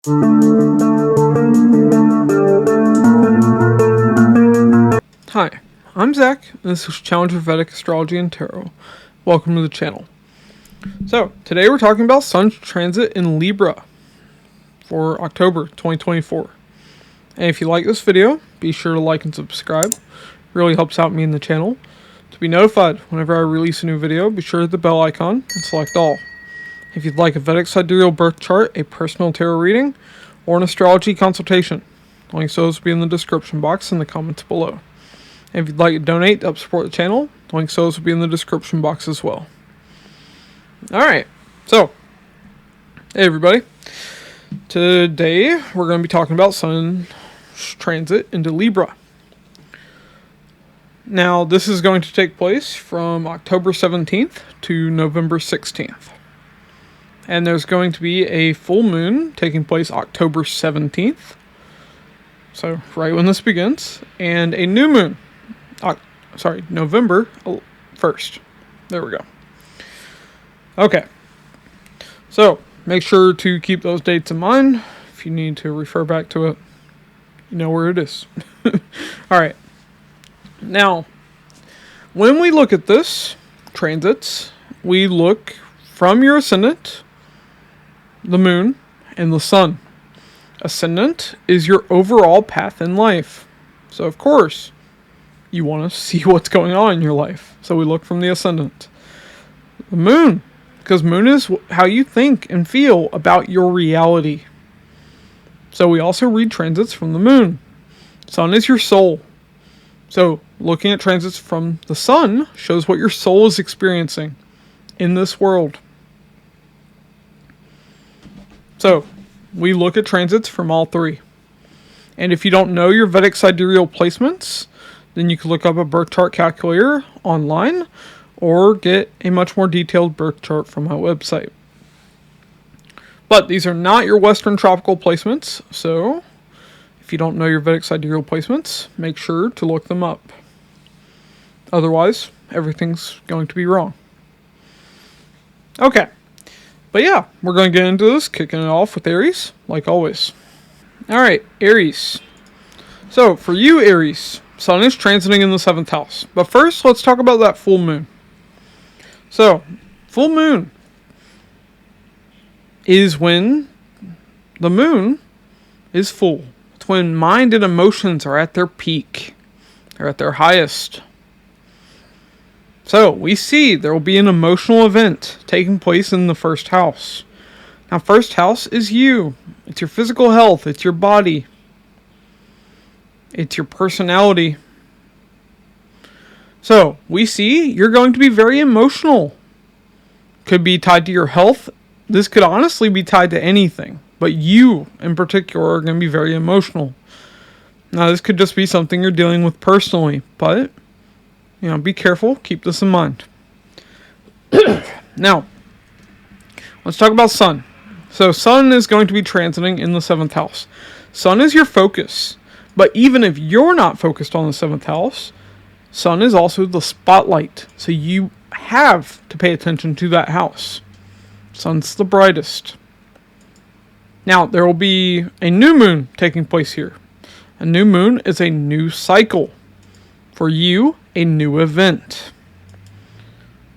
Hi, I'm Zach, and this is Challenger Vedic Astrology and Tarot. Welcome to the channel. So, today we're talking about Sun's transit in Libra for October 2024. And if you like this video, be sure to like and subscribe. It really helps out me in the channel. To be notified whenever I release a new video, be sure to hit the bell icon and select all. If you'd like a Vedic Sidereal birth chart, a personal tarot reading, or an astrology consultation, links to those will be in the description box in the comments below. And if you'd like to donate to help support the channel, links to those will be in the description box as well. Alright, so, hey everybody. Today we're going to be talking about Sun's transit into Libra. Now, this is going to take place from October 17th to November 16th. And there's going to be a full moon taking place October 17th. So, right when this begins. And a new moon. November 1st. There we go. Okay. So, make sure to keep those dates in mind. If you need to refer back to it, you know where it is. Alright. Now, when we look at this, transits, we look from your ascendant, the moon, and the sun. Ascendant is your overall path in life. So, of course, you want to see what's going on in your life. So, we look from the ascendant. The moon, because moon is how you think and feel about your reality. So, we also read transits from the moon. Sun is your soul. So, looking at transits from the sun shows what your soul is experiencing in this world. So, we look at transits from all three. And if you don't know your Vedic Sidereal placements, then you can look up a birth chart calculator online or get a much more detailed birth chart from my website. But these are not your Western tropical placements, so if you don't know your Vedic Sidereal placements, make sure to look them up. Otherwise, everything's going to be wrong. Okay. But yeah, we're going to get into this, kicking it off with Aries, like always. Alright, Aries. So, for you, Aries, Sun is transiting in the 7th house. But first, let's talk about that full moon. So, full moon is when the moon is full. It's when mind and emotions are at their peak. They're at their highest. So, we see there will be an emotional event taking place in the 1st house. Now, 1st house is you. It's your physical health. It's your body. It's your personality. So, we see you're going to be very emotional. Could be tied to your health. This could honestly be tied to anything. But you, in particular, are going to be very emotional. Now, this could just be something you're dealing with personally. But be careful. Keep this in mind. Now, let's talk about Sun. So, Sun is going to be transiting in the 7th house. Sun is your focus. But even if you're not focused on the 7th house, Sun is also the spotlight. So, you have to pay attention to that house. Sun's the brightest. Now, there will be a new moon taking place here. A new moon is a new cycle. For you, a new event.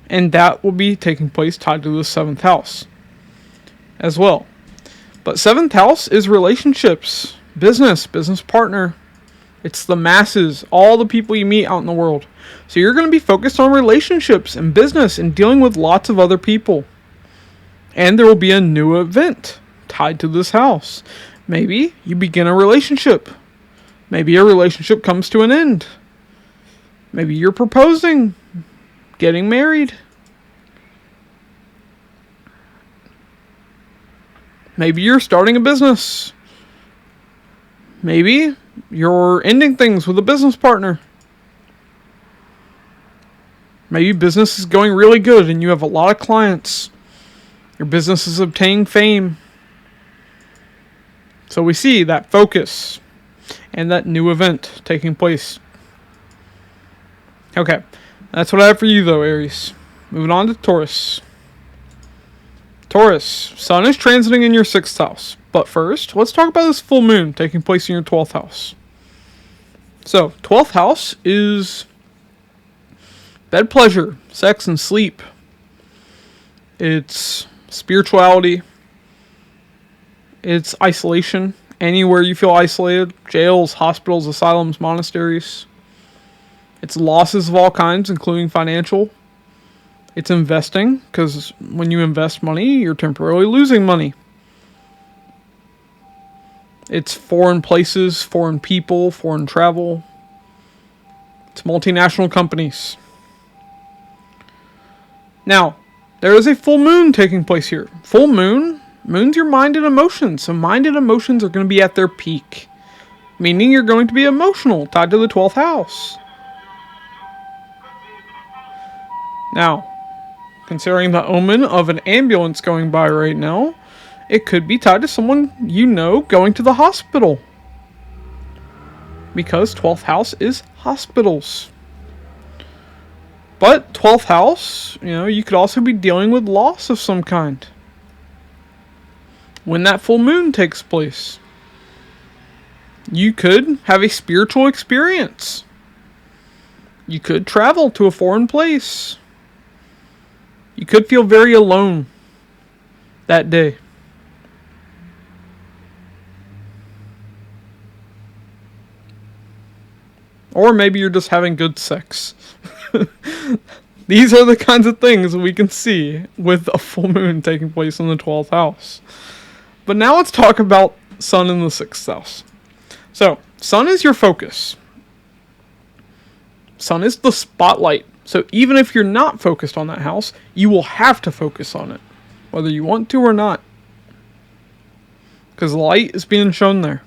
And that will be taking place tied to the 7th house as well. But 7th house is relationships, business partner. It's the masses, all the people you meet out in the world. So you're going to be focused on relationships and business and dealing with lots of other people. And there will be a new event tied to this house. Maybe you begin a relationship. Maybe a relationship comes to an end. Maybe you're proposing, getting married. Maybe you're starting a business. Maybe you're ending things with a business partner. Maybe business is going really good and you have a lot of clients. Your business is obtaining fame. So we see that focus and that new event taking place. Okay, that's what I have for you though, Aries. Moving on to Taurus. Taurus, Sun is transiting in your 6th house. But first, let's talk about this full moon taking place in your 12th house. So, 12th house is bed pleasure, sex and sleep. It's spirituality. It's isolation. Anywhere you feel isolated. Jails, hospitals, asylums, monasteries. It's losses of all kinds, including financial. It's investing, because when you invest money, you're temporarily losing money. It's foreign places, foreign people, foreign travel. It's multinational companies. Now, there is a full moon taking place here. Full moon, moon's your mind and emotions. So mind and emotions are going to be at their peak. Meaning you're going to be emotional, tied to the 12th house. Now, considering the omen of an ambulance going by right now, it could be tied to someone you know going to the hospital. Because 12th house is hospitals. But 12th house, you could also be dealing with loss of some kind. When that full moon takes place, you could have a spiritual experience. You could travel to a foreign place. You could feel very alone that day. Or maybe you're just having good sex. These are the kinds of things we can see with a full moon taking place in the 12th house. But now let's talk about Sun in the 6th house. So, Sun is your focus. Sun is the spotlight. So even if you're not focused on that house, you will have to focus on it. Whether you want to or not. Because light is being shown there.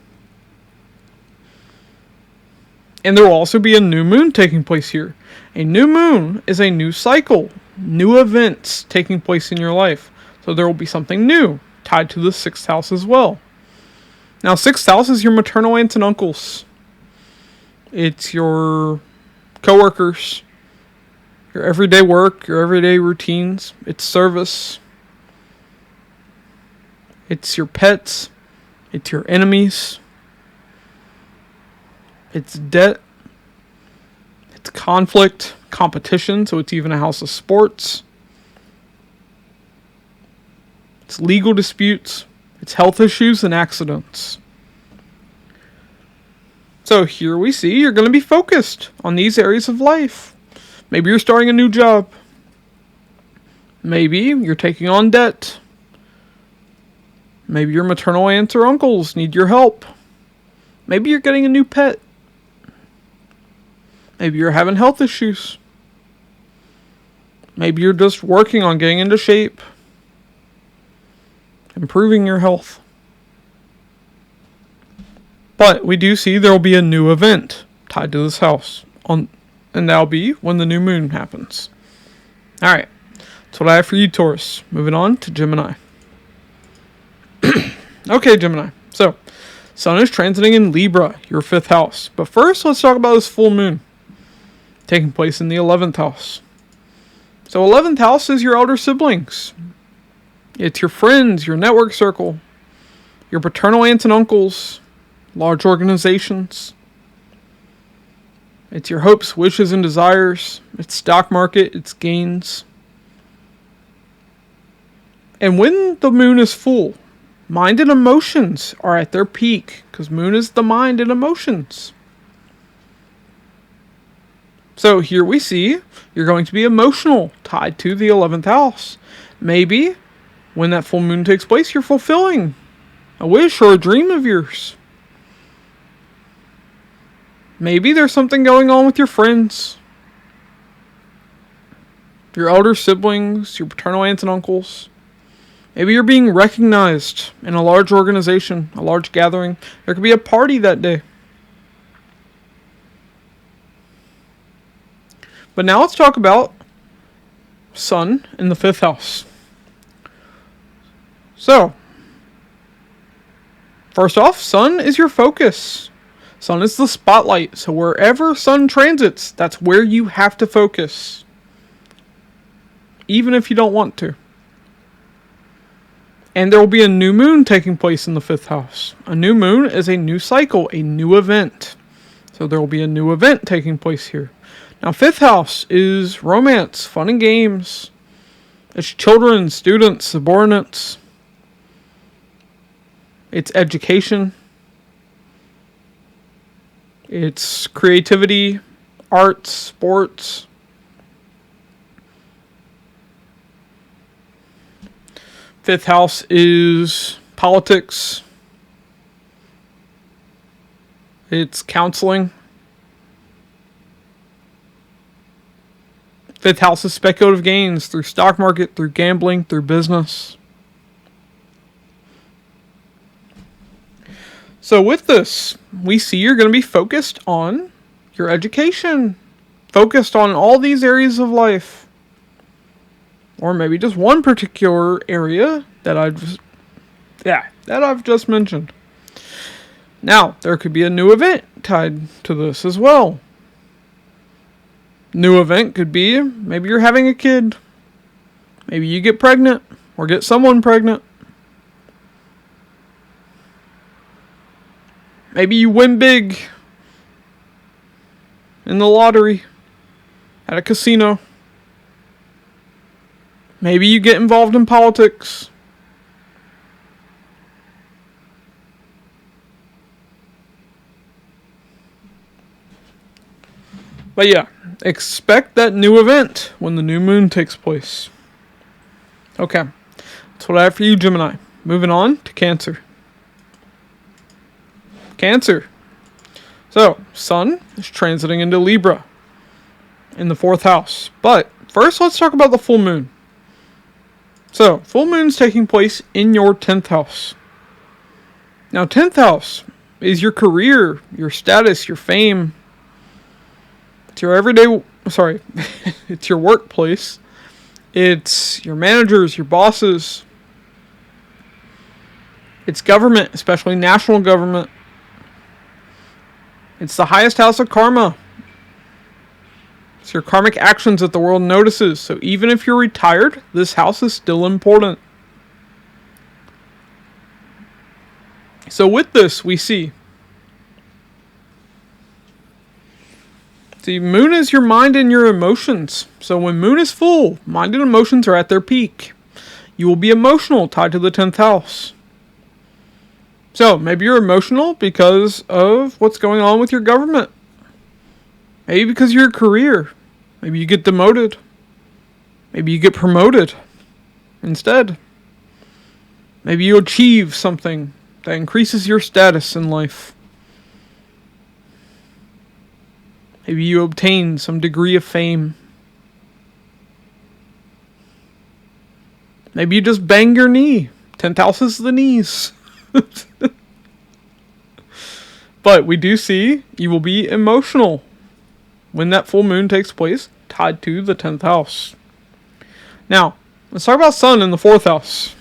And there will also be a new moon taking place here. A new moon is a new cycle. New events taking place in your life. So there will be something new tied to the 6th house as well. Now 6th house is your maternal aunts and uncles. It's your coworkers. Your everyday work. Your everyday routines. It's service. It's your pets. It's your enemies. It's debt. It's conflict, competition, so it's even a house of sports. It's legal disputes. It's health issues and accidents. So here we see you're going to be focused on these areas of life. Maybe you're starting a new job. Maybe you're taking on debt. Maybe your maternal aunts or uncles need your help. Maybe you're getting a new pet. Maybe you're having health issues. Maybe you're just working on getting into shape. Improving your health. But we do see there will be a new event tied to this house. And that'll be when the new moon happens. Alright. That's what I have for you, Taurus. Moving on to Gemini. Okay, Gemini. So, Sun is transiting in Libra, your 5th house. But first, let's talk about this full moon taking place in the 11th house. So 11th house is your elder siblings. It's your friends, your network circle, your paternal aunts and uncles, large organizations. It's your hopes, wishes, and desires. It's stock market, it's gains. And when the moon is full, mind and emotions are at their peak, because moon is the mind and emotions. So here we see you're going to be emotional, tied to the 11th house. Maybe when that full moon takes place, you're fulfilling a wish or a dream of yours. Maybe there's something going on with your friends, your elder siblings, your paternal aunts and uncles. Maybe you're being recognized in a large organization, a large gathering. There could be a party that day. But now let's talk about Sun in the 5th house. So, first off, Sun is your focus. Sun is the spotlight. So wherever Sun transits, that's where you have to focus. Even if you don't want to. And there will be a new moon taking place in the 5th house. A new moon is a new cycle, a new event. So there will be a new event taking place here. Now, 5th house is romance, fun and games. It's children, students, subordinates. It's education. It's creativity, arts, sports. Fifth house is politics. It's counseling. Fifth house is speculative gains through stock market, through gambling, through business. So with this, we see you're going to be focused on your education. Focused on all these areas of life. Or maybe just one particular area that I've just mentioned. Now, there could be a new event tied to this as well. New event could be maybe you're having a kid. Maybe you get pregnant or get someone pregnant. Maybe you win big in the lottery at a casino. Maybe you get involved in politics. But yeah, expect that new event when the new moon takes place. Okay, that's what I have for you, Gemini. Moving on to Cancer. Cancer. So, Sun is transiting into Libra in the 4th house. But first, let's talk about the full moon. So, full moon's taking place in your 10th house. Now, 10th house is your career, your status, your fame. It's your it's your workplace. It's your managers, your bosses. It's government, especially national government. It's the highest house of karma. It's your karmic actions that the world notices. So even if you're retired, this house is still important. So with this, we see. See, moon is your mind and your emotions. So when moon is full, mind and emotions are at their peak. You will be emotional, tied to the 10th house. So, maybe you're emotional because of what's going on with your government. Maybe because of your career. Maybe you get demoted. Maybe you get promoted instead. Maybe you achieve something that increases your status in life. Maybe you obtain some degree of fame. Maybe you just bang your knee. 10th house is the knees. But we do see you will be emotional when that full moon takes place, tied to the 10th house. Now, let's talk about Sun in the 4th house.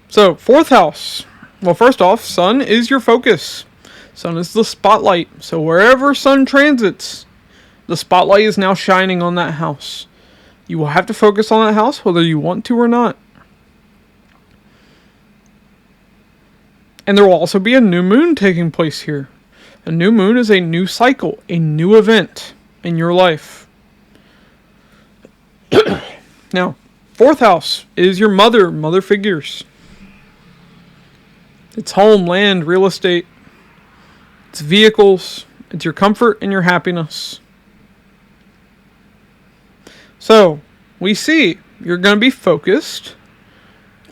So, 4th house. Well, first off, Sun is your focus. Sun is the spotlight. So wherever Sun transits, the spotlight is now shining on that house. You will have to focus on that house whether you want to or not. And there will also be a new moon taking place here. A new moon is a new cycle, a new event in your life. Now, 4th house is your mother figures. It's home, land, real estate. It's vehicles. It's your comfort and your happiness. So, we see you're going to be focused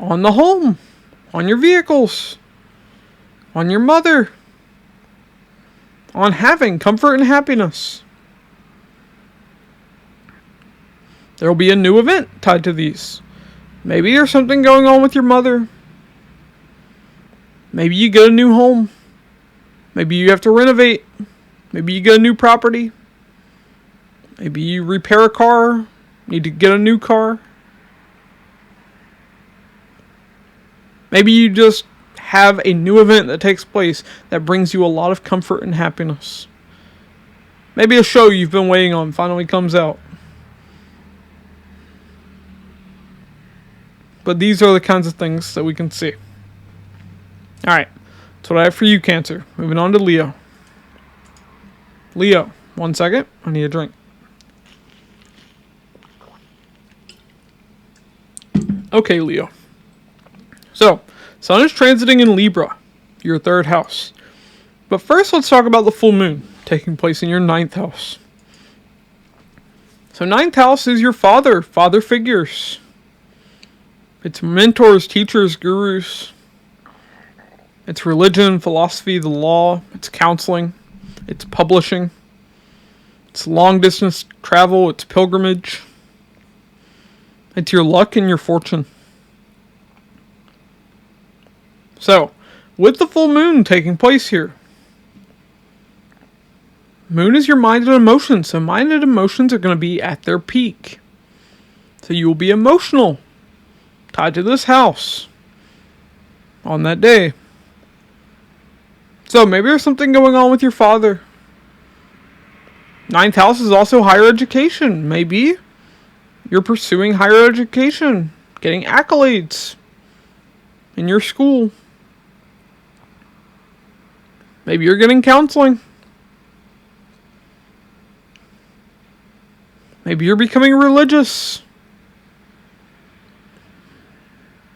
on the home, on your vehicles, on your mother, on having comfort and happiness. There will be a new event tied to these. Maybe there's something going on with your mother. Maybe you get a new home. Maybe you have to renovate. Maybe you get a new property. Maybe you repair a car. Need to get a new car. Maybe you just have a new event that takes place that brings you a lot of comfort and happiness. Maybe a show you've been waiting on finally comes out. but these are the kinds of things that we can see. Alright, that's what I have for you, Cancer. Moving on to Leo. Leo, 1 second. I need a drink. Okay, Leo. So, Sun is transiting in Libra, your 3rd house. But first, let's talk about the full moon taking place in your 9th house. So 9th house is your father figures. It's mentors, teachers, gurus. It's religion, philosophy, the law. It's counseling. It's publishing. It's long distance travel. It's pilgrimage. It's your luck and your fortune. So, with the full moon taking place here, moon is your mind and emotions. So mind and emotions are going to be at their peak. So you will be emotional, tied to this house on that day. So maybe there's something going on with your father. 9th house is also higher education. Maybe you're pursuing higher education, getting accolades in your school. Maybe you're getting counseling. Maybe you're becoming religious.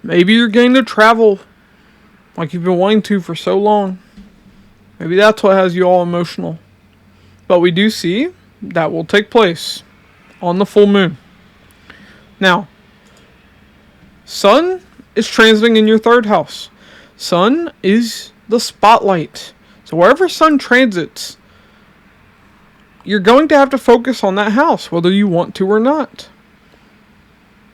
Maybe you're getting to travel like you've been wanting to for so long. Maybe that's what has you all emotional. But we do see that will take place on the full moon. Now, Sun is transiting in your 3rd house. Sun is the spotlight. So wherever Sun transits, you're going to have to focus on that house, whether you want to or not.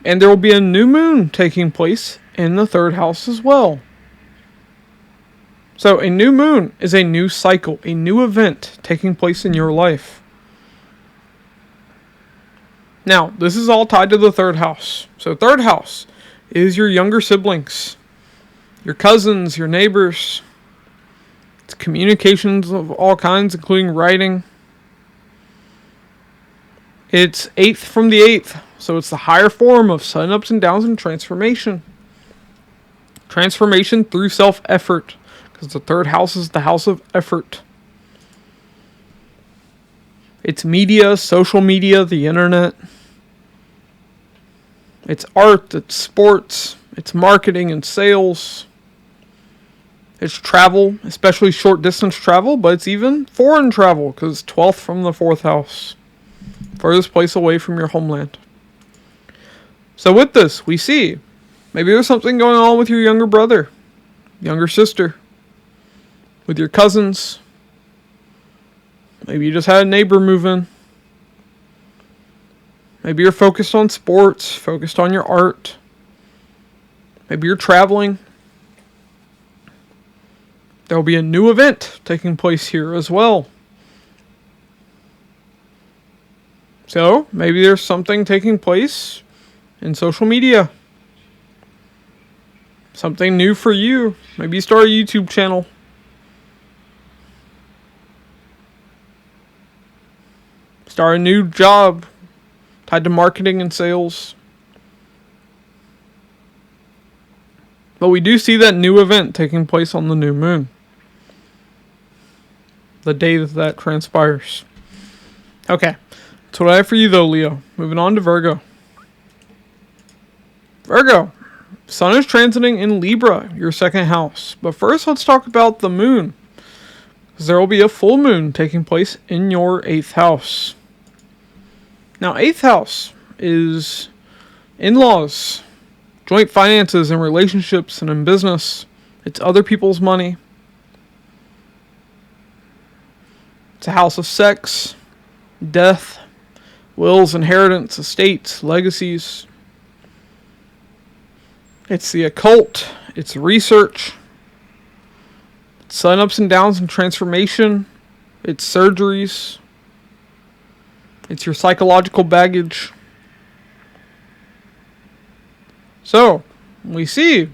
And there will be a new moon taking place in the 3rd house as well. So a new moon is a new cycle, a new event taking place in your life. Now, this is all tied to the 3rd house. So 3rd house is your younger siblings, your cousins, your neighbors. It's communications of all kinds, including writing. It's 8th from the 8th. So it's the higher form of sudden ups and downs and transformation. Transformation through self-effort. Because the 3rd house is the house of effort. It's media, social media, the internet. It's art, it's sports, it's marketing and sales. It's travel, especially short distance travel, but it's even foreign travel because it's 12th from the 4th house. Furthest place away from your homeland. So with this, we see maybe there's something going on with your younger brother, younger sister, with your cousins. Maybe you just had a neighbor move in. Maybe you're focused on sports, focused on your art. Maybe you're traveling. There will be a new event taking place here as well. So, maybe there's something taking place in social media. Something new for you. Maybe you start a YouTube channel. Start a new job tied to marketing and sales. But we do see that new event taking place on the new moon. The day that transpires. Okay. That's what I have for you though, Leo. Moving on to Virgo. Virgo. Sun is transiting in Libra, your 2nd house. But first, let's talk about the moon. Because there will be a full moon taking place in your 8th house. Now, 8th house is in-laws, joint finances and relationships and in business. It's other people's money. It's a house of sex, death, wills, inheritance, estates, legacies. It's the occult. It's research. It's sun ups and downs and transformation. It's surgeries. It's your psychological baggage. So, we see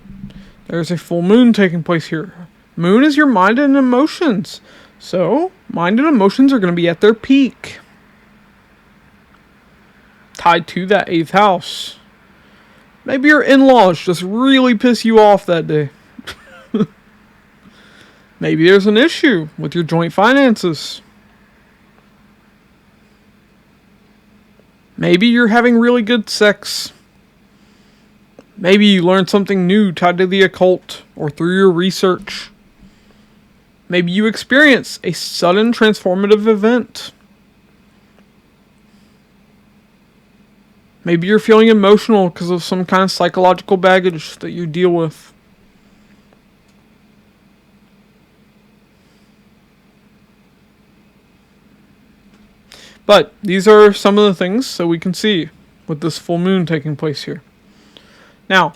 there's a full moon taking place here. Moon is your mind and emotions. So, mind and emotions are going to be at their peak. Tied to that 8th house. Maybe your in-laws just really piss you off that day. Maybe there's an issue with your joint finances. Maybe you're having really good sex. Maybe you learned something new tied to the occult or through your research. Maybe you experience a sudden transformative event. Maybe you're feeling emotional because of some kind of psychological baggage that you deal with. But these are some of the things that we can see with this full moon taking place here. Now,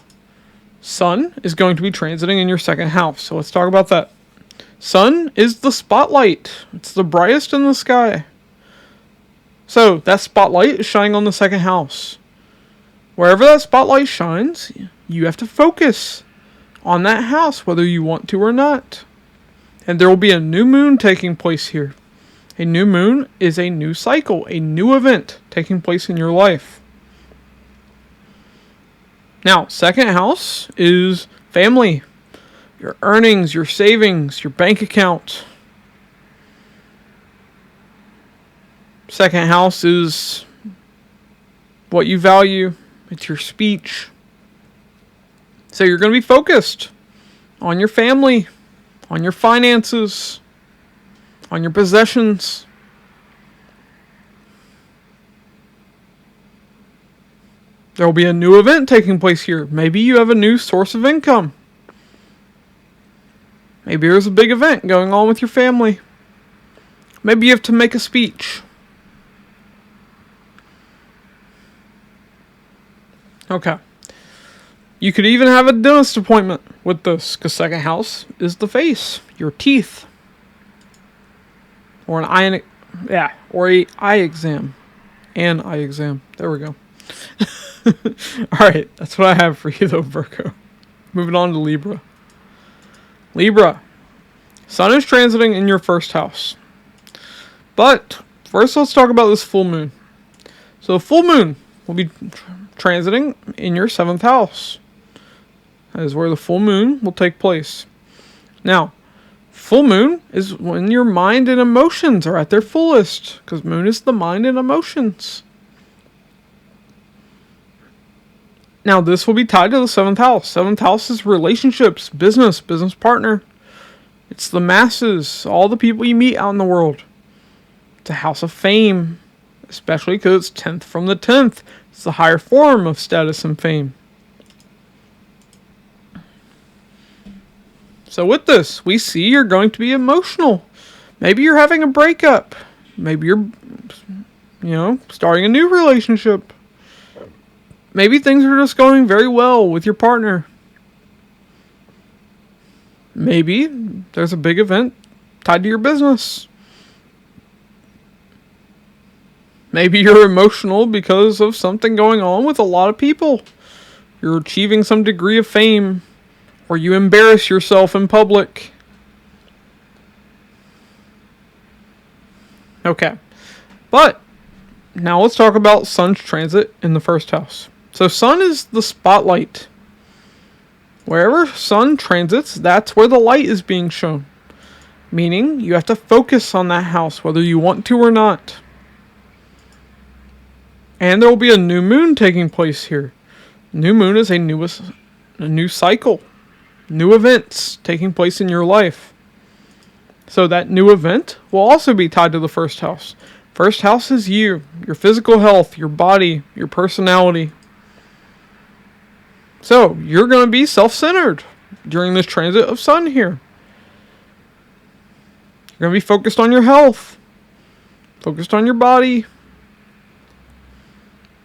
Sun is going to be transiting in your second house. So let's talk about that. Sun is the spotlight. It's the brightest in the sky. So that spotlight is shining on the second house. Wherever that spotlight shines, you have to focus on that house, whether you want to or not. And there will be a new moon taking place here. A new moon is a new cycle, a new event taking place in your life. Now, second house is family, your earnings, your savings, your bank account. Second house is what you value. It's your speech. So you're going to be focused on your family, on your finances, on your possessions. There will be a new event taking place here. Maybe you have a new source of income. Maybe there's a big event going on with your family. Maybe you have to make a speech. Okay. You could even have a dentist appointment with this, because second house is the face, your teeth. Or an eye exam. An eye exam. There we go. Alright, that's what I have for you though, Virgo. Moving on to Libra. Libra. Sun is transiting in your first house. But first let's talk about this full moon. So the full moon will be transiting in your seventh house. That is where the full moon will take place. Now, full moon is when your mind and emotions are at their fullest, because moon is the mind and emotions. Now, this will be tied to the seventh house. Seventh house is relationships, business partner. It's the masses, all the people you meet out in the world. It's a house of fame, especially because it's 10th from the 10th. It's the higher form of status and fame. So with this, we see you're going to be emotional. Maybe you're having a breakup. Maybe you're, starting a new relationship. Maybe things are just going very well with your partner. Maybe there's a big event tied to your business. Maybe you're emotional because of something going on with a lot of people. You're achieving some degree of fame, or you embarrass yourself in public. Okay. But now let's talk about Sun's transit in the first house. So Sun is the spotlight. Wherever Sun transits, that's where the light is being shown. Meaning you have to focus on that house, whether you want to or not. And there will be a new moon taking place here. New moon is a new cycle. New events taking place in your life. So that new event will also be tied to the first house. First house is you, your physical health, your body, your personality. So you're going to be self-centered during this transit of Sun here. You're going to be focused on your health, focused on your body.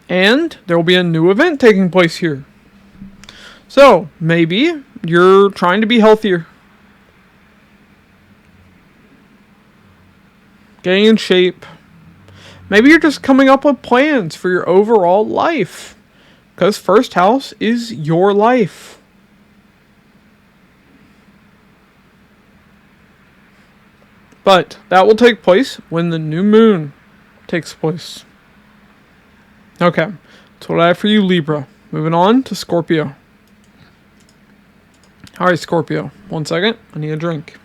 And there will be a new event taking place here. So maybe you're trying to be healthier, getting in shape. Maybe you're just coming up with plans for your overall life, because first house is your life. But that will take place when the new moon takes place. Okay, that's what I have for you, Libra. moving on to Scorpio. All right, Scorpio. 1 second. I need a drink.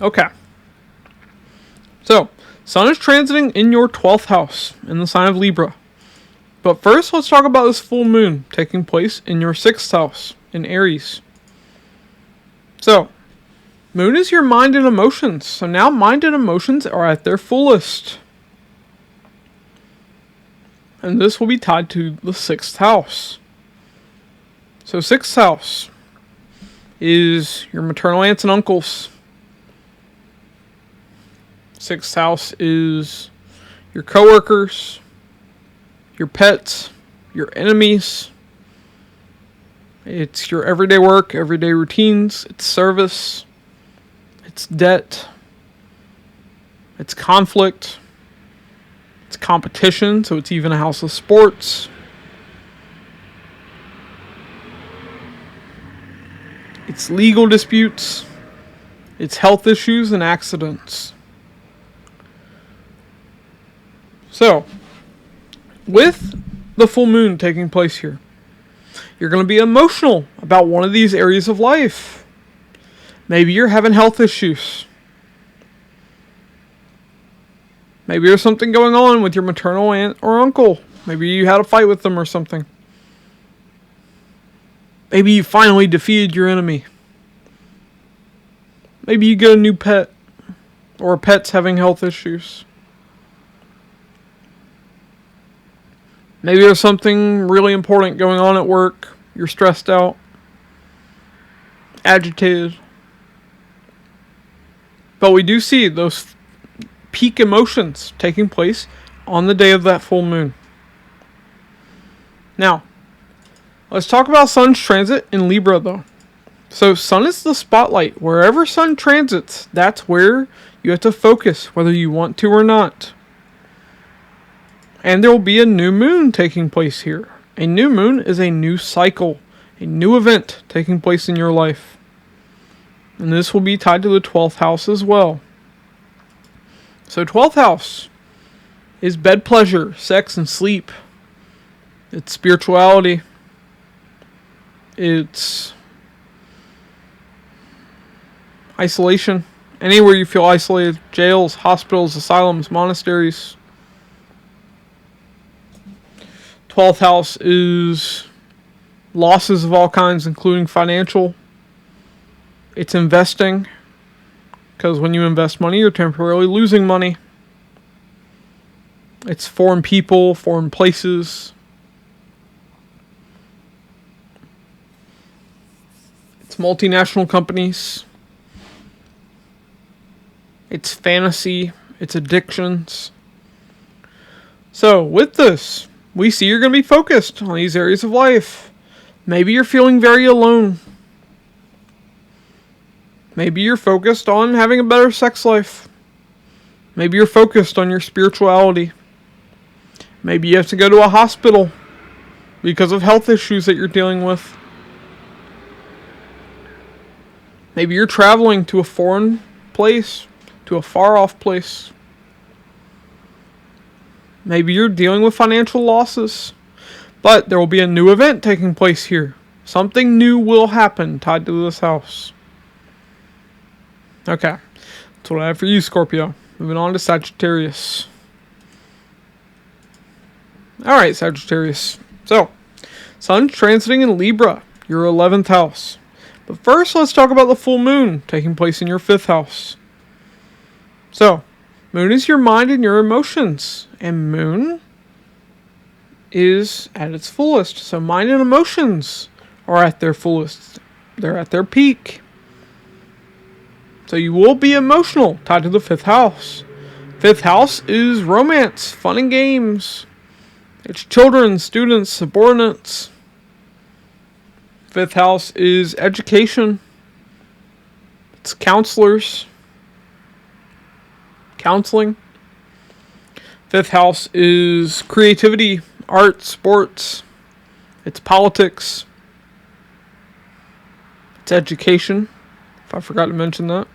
Okay. So, Sun is transiting in your 12th house in the sign of Libra. But first, let's talk about this full moon taking place in your 6th house in Aries. So, moon is your mind and emotions. So now mind and emotions are at their fullest. And this will be tied to the 6th house. So 6th house is your maternal aunts and uncles. 6th house is your coworkers, your pets, your enemies. It's your everyday work, everyday routines. It's service. It's debt. It's conflict. It's competition, so it's even a house of sports. It's legal disputes. It's health issues and accidents. So, with the full moon taking place here, you're going to be emotional about one of these areas of life. Maybe you're having health issues. Maybe there's something going on with your maternal aunt or uncle. Maybe you had a fight with them or something. Maybe you finally defeated your enemy. Maybe you get a new pet, or a pet's having health issues. Maybe there's something really important going on at work. You're stressed out, agitated. But we do see those peak emotions taking place on the day of that full moon. Now, let's talk about Sun's transit in Libra though. So Sun is the spotlight. Wherever Sun transits, that's where you have to focus, whether you want to or not. And there will be a new moon taking place here. A new moon is a new cycle, a new event taking place in your life. And this will be tied to the 12th house as well. So 12th house is bed pleasure, sex and sleep. It's spirituality. It's isolation. Anywhere you feel isolated. Jails, hospitals, asylums, monasteries. 12th house is losses of all kinds, including financial. It's investing. Because when you invest money, you're temporarily losing money. It's foreign people, foreign places. It's multinational companies. It's fantasy. It's addictions. So, with this, we see you're going to be focused on these areas of life. Maybe you're feeling very alone. Maybe you're focused on having a better sex life. Maybe you're focused on your spirituality. Maybe you have to go to a hospital because of health issues that you're dealing with. Maybe you're traveling to a foreign place, to a far off place. Maybe you're dealing with financial losses. But there will be a new event taking place here. Something new will happen tied to this house. Okay. That's what I have for you, Scorpio. Moving on to Sagittarius. Alright, Sagittarius. So, Sun transiting in Libra, your 11th house. But first, let's talk about the full moon taking place in your 5th house. So, moon is your mind and your emotions. And moon is at its fullest. So mind and emotions are at their fullest. They're at their peak. So you will be emotional, tied to the 5th house. 5th house is romance, fun and games. It's children, students, subordinates. 5th house is education. It's counselors. Counseling. 5th house is creativity, art, sports. It's politics. It's education, if I forgot to mention that.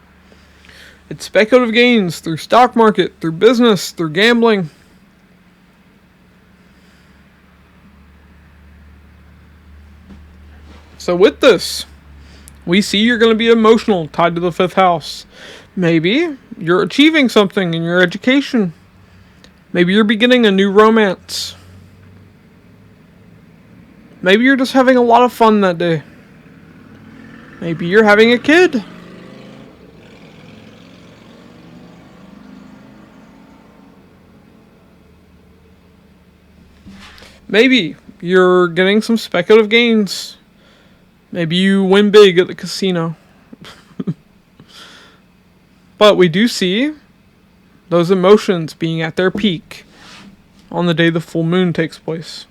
It's speculative gains through stock market, through business, through gambling. So with this, we see you're going to be emotional, tied to the 5th house. Maybe you're achieving something in your education. Maybe you're beginning a new romance. Maybe you're just having a lot of fun that day. Maybe you're having a kid. Maybe you're getting some speculative gains. Maybe you win big at the casino. But we do see those emotions being at their peak on the day the full moon takes place.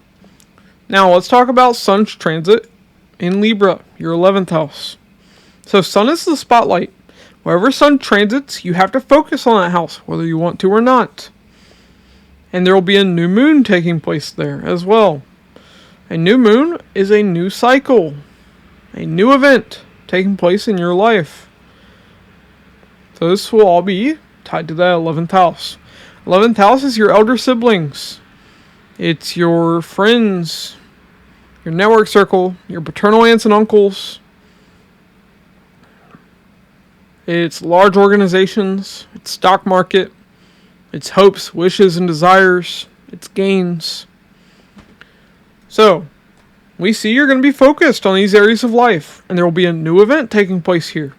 Now let's talk about Sun's transit in Libra, your 11th house. So Sun is the spotlight. Wherever Sun transits, you have to focus on that house, whether you want to or not. And there will be a new moon taking place there as well. A new moon is a new cycle, a new event taking place in your life. So this will all be tied to that 11th house. 11th house is your elder siblings. It's your friends, your network circle, your paternal aunts and uncles. It's large organizations, it's stock market, it's hopes, wishes, and desires, it's gains. So, we see you're going to be focused on these areas of life, and there will be a new event taking place here.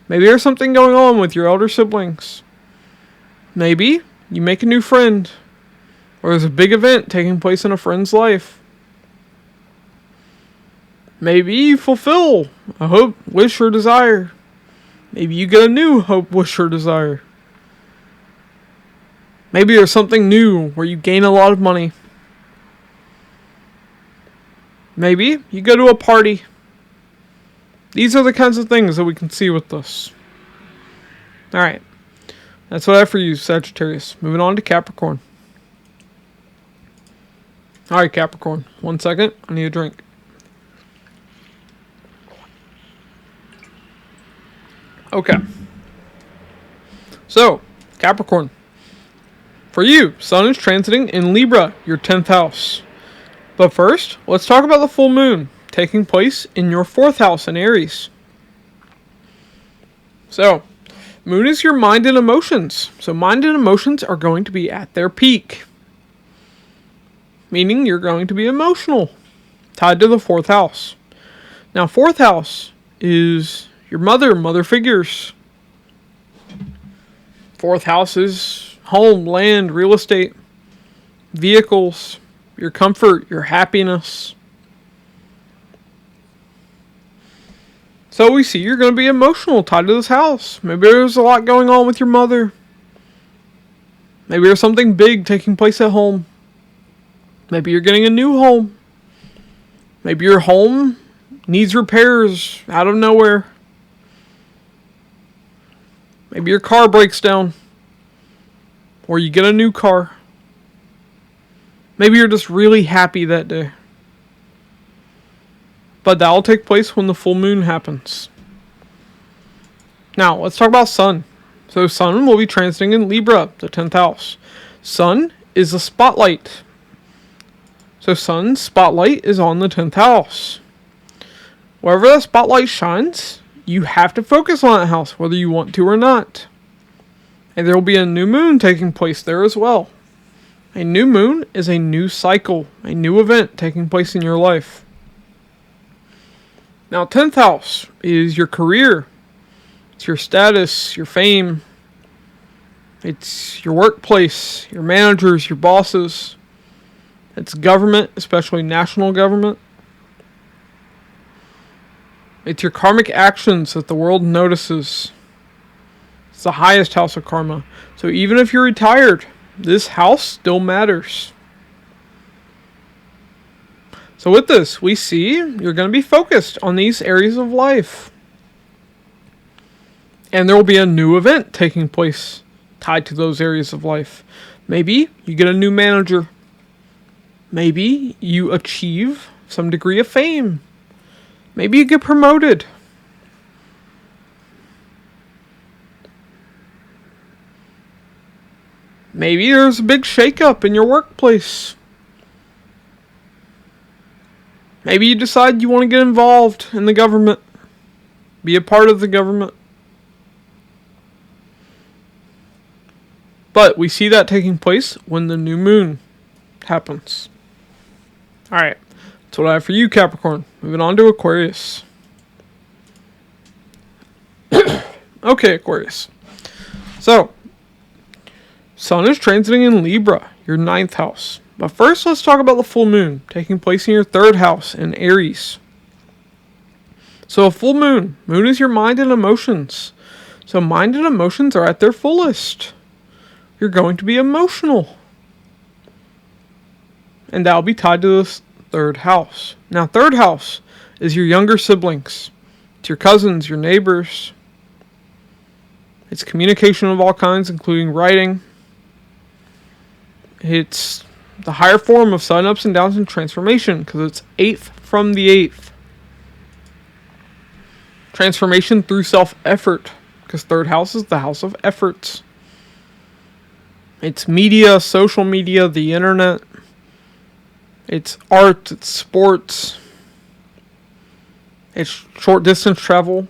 Maybe there's something going on with your elder siblings. Maybe you make a new friend, or there's a big event taking place in a friend's life. Maybe you fulfill a hope, wish, or desire. Maybe you get a new hope, wish, or desire. Maybe there's something new where you gain a lot of money. Maybe you go to a party. These are the kinds of things that we can see with this. Alright. That's what I have for you, Sagittarius. Moving on to Capricorn. Alright, Capricorn. 1 second. I need a drink. Okay. So, Capricorn. For you, Sun is transiting in Libra, your 10th house. But first, let's talk about the full moon taking place in your 4th house in Aries. So, moon is your mind and emotions. So mind and emotions are going to be at their peak. Meaning you're going to be emotional. Tied to the 4th house. Now 4th house is your mother figures. 4th house is home, land, real estate, vehicles, your comfort, your happiness. So we see you're going to be emotional tied to this house. Maybe there's a lot going on with your mother. Maybe there's something big taking place at home. Maybe you're getting a new home. Maybe your home needs repairs out of nowhere. Maybe your car breaks down. Or you get a new car. Maybe you're just really happy that day. But that will take place when the full moon happens. Now, let's talk about Sun. So Sun will be transiting in Libra, the 10th house. Sun is a spotlight. So Sun's spotlight is on the 10th house. Wherever that spotlight shines, you have to focus on that house, whether you want to or not. And there will be a new moon taking place there as well. A new moon is a new cycle, a new event taking place in your life. Now, 10th house is your career. It's your status, your fame. It's your workplace, your managers, your bosses. It's government, especially national government. It's your karmic actions that the world notices. It's the highest house of karma. So even if you're retired, this house still matters. So with this, we see you're going to be focused on these areas of life. And there will be a new event taking place tied to those areas of life. Maybe you get a new manager. Maybe you achieve some degree of fame. Maybe you get promoted. Maybe there's a big shakeup in your workplace. Maybe you decide you want to get involved in the government. Be a part of the government. But we see that taking place when the new moon happens. Alright, that's what I have for you, Capricorn. Moving on to Aquarius. Okay, Aquarius. So, Sun is transiting in Libra, your 9th house. But first, let's talk about the full moon taking place in your 3rd house in Aries. So a full moon. Moon is your mind and emotions. So mind and emotions are at their fullest. You're going to be emotional. And that'll be tied to this 3rd house. Now, 3rd house is your younger siblings. It's your cousins, your neighbors. It's communication of all kinds, including writing. It's the higher form of sudden ups and downs and transformation, because it's 8th from the 8th. Transformation through self-effort, because 3rd house is the house of efforts. It's media, social media, the internet. It's art, it's sports. It's short distance travel.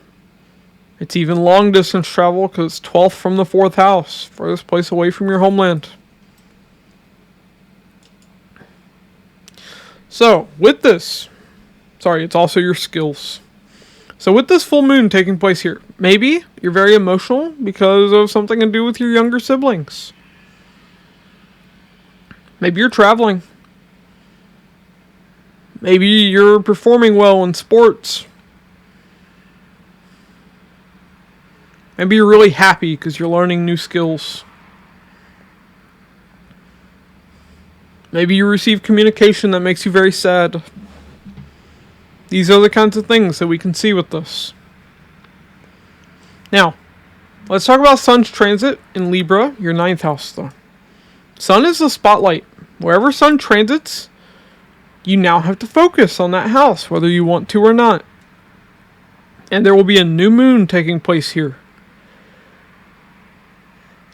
It's even long distance travel, because it's 12th from the 4th house, furthest place away from your homeland. So, with this, it's also your skills. So with this full moon taking place here, maybe you're very emotional because of something to do with your younger siblings. Maybe you're traveling. Maybe you're performing well in sports. Maybe you're really happy because you're learning new skills. Maybe you receive communication that makes you very sad. These are the kinds of things that we can see with this. Now, let's talk about Sun's transit in Libra, your 9th house, though. Sun is the spotlight. Wherever Sun transits, you now have to focus on that house, whether you want to or not. And there will be a new moon taking place here.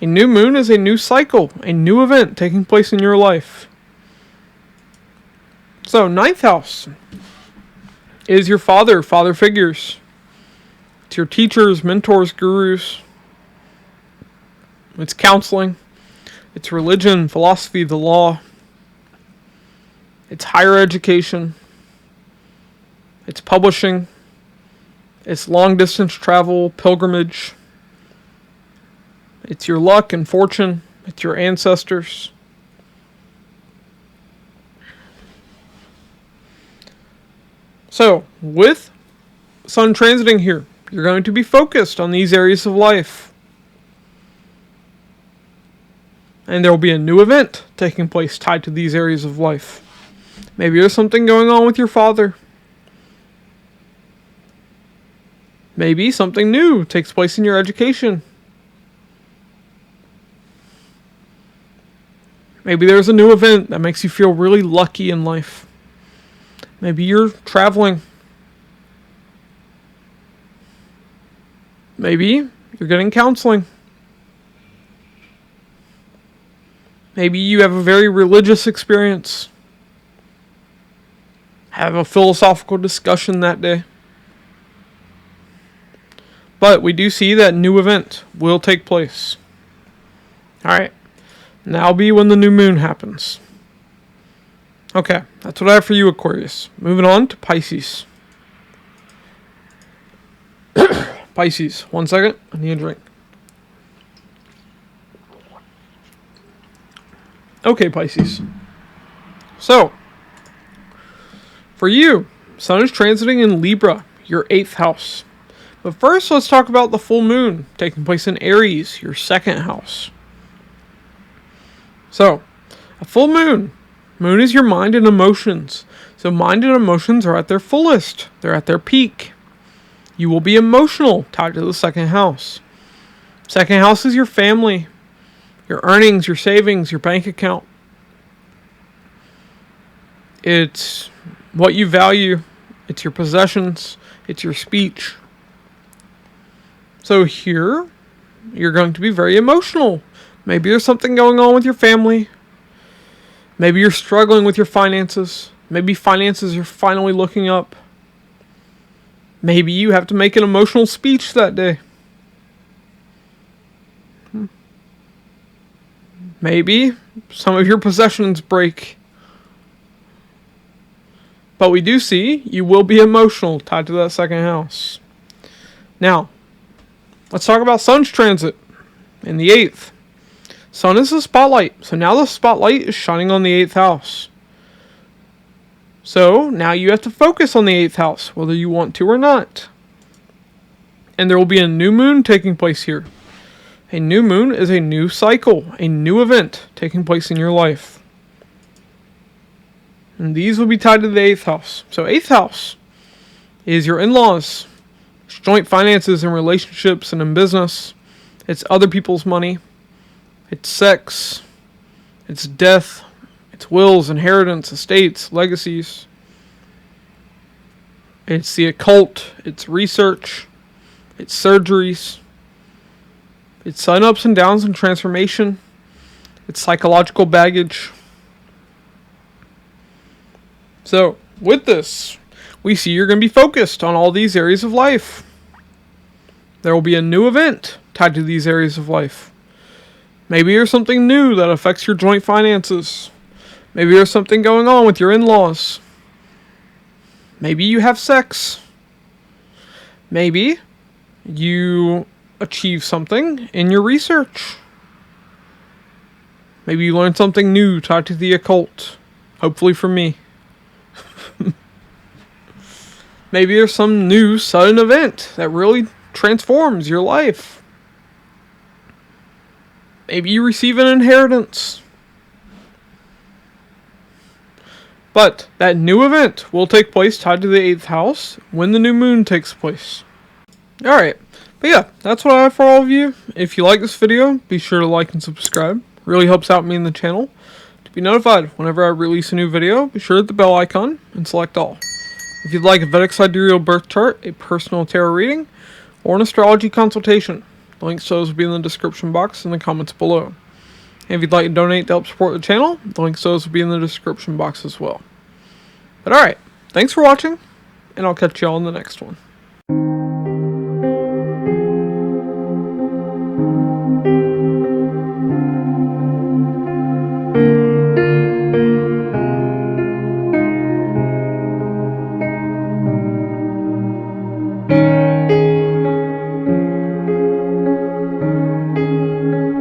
A new moon is a new cycle, a new event taking place in your life. So, 9th house is your father figures. It's your teachers, mentors, gurus. It's counseling. It's religion, philosophy, the law. It's higher education. It's publishing. It's long distance travel, pilgrimage. It's your luck and fortune. It's your ancestors. So, with Sun transiting here, you're going to be focused on these areas of life. And there will be a new event taking place tied to these areas of life. Maybe there's something going on with your father. Maybe something new takes place in your education. Maybe there's a new event that makes you feel really lucky in life. Maybe you're traveling. Maybe you're getting counseling. Maybe you have a very religious experience. Have a philosophical discussion that day. But we do see that new event will take place. Alright. And that'll be when the new moon happens. Okay, that's what I have for you, Aquarius. Moving on to Pisces. Pisces, 1 second. I need a drink. Okay, Pisces. So, for you, Sun is transiting in Libra, your 8th house. But first, let's talk about the full moon taking place in Aries, your 2nd house. So, a full moon. Moon is your mind and emotions. So mind and emotions are at their fullest. They're at their peak. You will be emotional, tied to the 2nd house. 2nd house is your family, your earnings, your savings, your bank account. It's what you value. It's your possessions. It's your speech. So here, you're going to be very emotional. Maybe there's something going on with your family. Maybe you're struggling with your finances. Maybe finances are finally looking up. Maybe you have to make an emotional speech that day. Maybe some of your possessions break. But we do see you will be emotional tied to that second house. Now, let's talk about Sun's transit in the 8th. Sun is the spotlight. So now the spotlight is shining on the 8th house. So now you have to focus on the 8th house, whether you want to or not. And there will be a new moon taking place here. A new moon is a new cycle, a new event taking place in your life. And these will be tied to the 8th house. So 8th house is your in-laws. It's joint finances and relationships and in business. It's other people's money. It's sex. It's death. It's wills, inheritance, estates, legacies. It's the occult. It's research. It's surgeries. It's sudden ups and downs and transformation. It's psychological baggage. So, with this, we see you're going to be focused on all these areas of life. There will be a new event tied to these areas of life. Maybe there's something new that affects your joint finances. Maybe there's something going on with your in-laws. Maybe you have sex. Maybe you achieve something in your research. Maybe you learn something new tied to the occult. Hopefully for me. Maybe there's some new sudden event that really transforms your life. Maybe you receive an inheritance. But that new event will take place tied to the 8th house when the new moon takes place. Alright, but yeah, that's what I have for all of you. If you like this video, be sure to like and subscribe. It really helps out me in the channel. To be notified whenever I release a new video, be sure to hit the bell icon and select all. If you'd like a Vedic Sidereal birth chart, a personal tarot reading, or an astrology consultation, the links to those will be in the description box and the comments below. And if you'd like to donate to help support the channel, the links to those will be in the description box as well. But alright, thanks for watching, and I'll catch you all in the next one.